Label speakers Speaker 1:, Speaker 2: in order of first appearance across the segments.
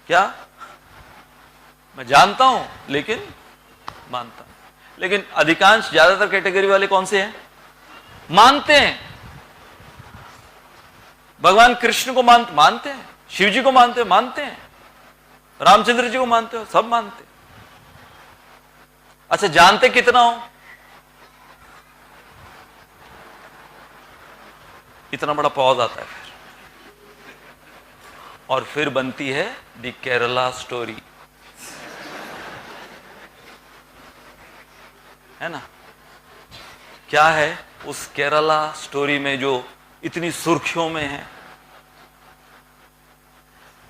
Speaker 1: क्या? मैं जानता हूं लेकिन मानता हूं। लेकिन अधिकांश, ज्यादातर कैटेगरी वाले कौन से हैं? मानते हैं। भगवान कृष्ण को मानते हैं, शिव जी को मानते हैं, रामचंद्र जी को मानते हो, सब मानते हैं। अच्छा, जानते कितना हो? इतना बड़ा पौध आता है फिर, और फिर बनती है द केरला स्टोरी, है ना? क्या है उस केरला स्टोरी में जो इतनी सुर्खियों में है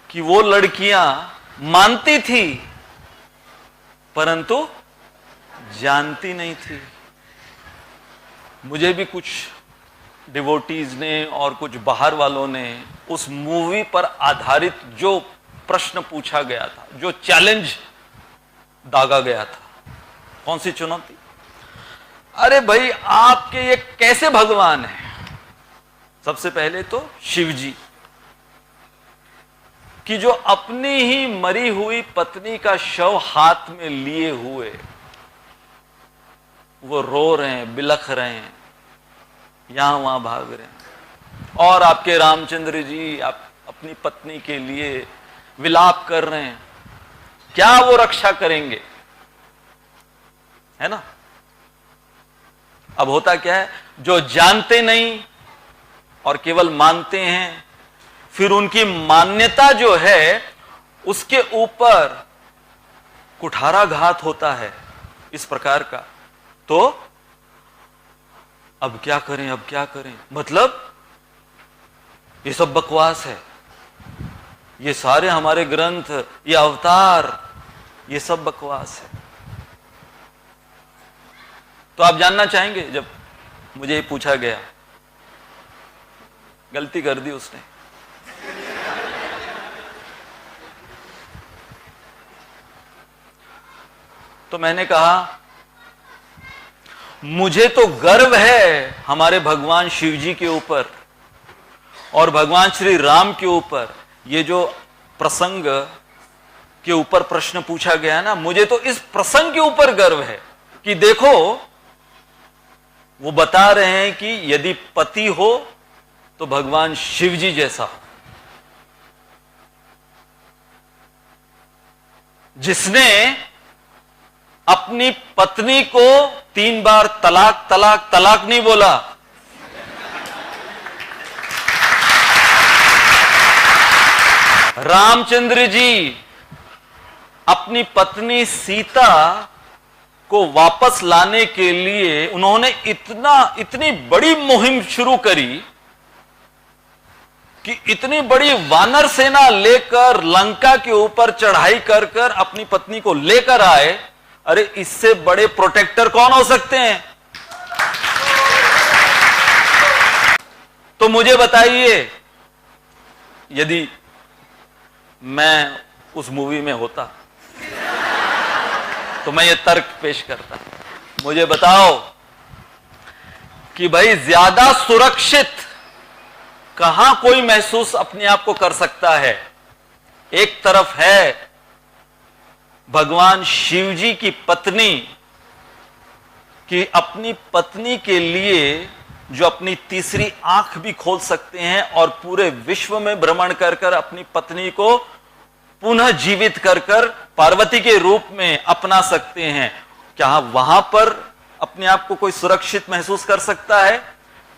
Speaker 1: कि वो लड़कियां मानती थी परंतु जानती नहीं थी। मुझे भी कुछ डिवोटीज ने और कुछ बाहर वालों ने उस मूवी पर आधारित जो प्रश्न पूछा गया था, जो चैलेंज दागा गया था, कौन सी चुनौती? अरे भाई, आपके ये कैसे भगवान है? सबसे पहले तो शिव जी कि जो अपनी ही मरी हुई पत्नी का शव हाथ में लिए हुए वो रो रहे हैं, बिलख रहे हैं, यहां वहां भाग रहे हैं, और आपके रामचंद्र जी आप अपनी पत्नी के लिए विलाप कर रहे हैं। क्या वो रक्षा करेंगे? है ना? अब होता क्या है, जो जानते नहीं और केवल मानते हैं, फिर उनकी मान्यता जो है उसके ऊपर कुठाराघात होता है इस प्रकार का। तो अब क्या करें, अब क्या करें? मतलब ये सब बकवास है, ये सारे हमारे ग्रंथ, ये अवतार, ये सब बकवास है। तो आप जानना चाहेंगे, जब मुझे पूछा गया, गलती कर दी उसने, तो मैंने कहा मुझे तो गर्व है हमारे भगवान शिव जी के ऊपर और भगवान श्री राम के ऊपर। ये जो प्रसंग के ऊपर प्रश्न पूछा गया ना, मुझे तो इस प्रसंग के ऊपर गर्व है कि देखो, वो बता रहे हैं कि यदि पति हो तो भगवान शिव जी जैसा हो, जिसने अपनी पत्नी को 3 बार तलाक तलाक तलाक नहीं बोला, रामचंद्र जी अपनी पत्नी सीता को वापस लाने के लिए उन्होंने इतनी बड़ी मुहिम शुरू करी कि इतनी बड़ी वानर सेना लेकर लंका के ऊपर चढ़ाई कर कर अपनी पत्नी को लेकर आए। अरे, इससे बड़े प्रोटेक्टर कौन हो सकते हैं? तो मुझे बताइए, यदि मैं उस मूवी में होता तो मैं ये तर्क पेश करता, मुझे बताओ कि भाई ज्यादा सुरक्षित कहां कोई महसूस अपने आप को कर सकता है? एक तरफ है भगवान शिव जी की पत्नी कि अपनी पत्नी के लिए जो अपनी तीसरी आंख भी खोल सकते हैं और पूरे विश्व में भ्रमण कर कर अपनी पत्नी को पुनः जीवित कर कर पार्वती के रूप में अपना सकते हैं। क्या वहां पर अपने आप को कोई सुरक्षित महसूस कर सकता है?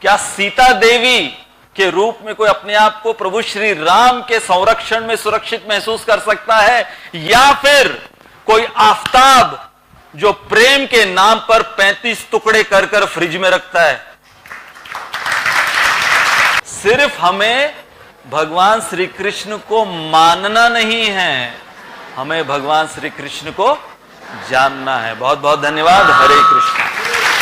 Speaker 1: क्या सीता देवी के रूप में कोई अपने आप को प्रभु श्री राम के संरक्षण में सुरक्षित महसूस कर सकता है? या फिर कोई आफताब जो प्रेम के नाम पर 35 टुकड़े कर कर फ्रिज में रखता है? सिर्फ हमें भगवान श्री कृष्ण को मानना नहीं है, हमें भगवान श्री कृष्ण को जानना है। बहुत बहुत धन्यवाद। हरे कृष्ण।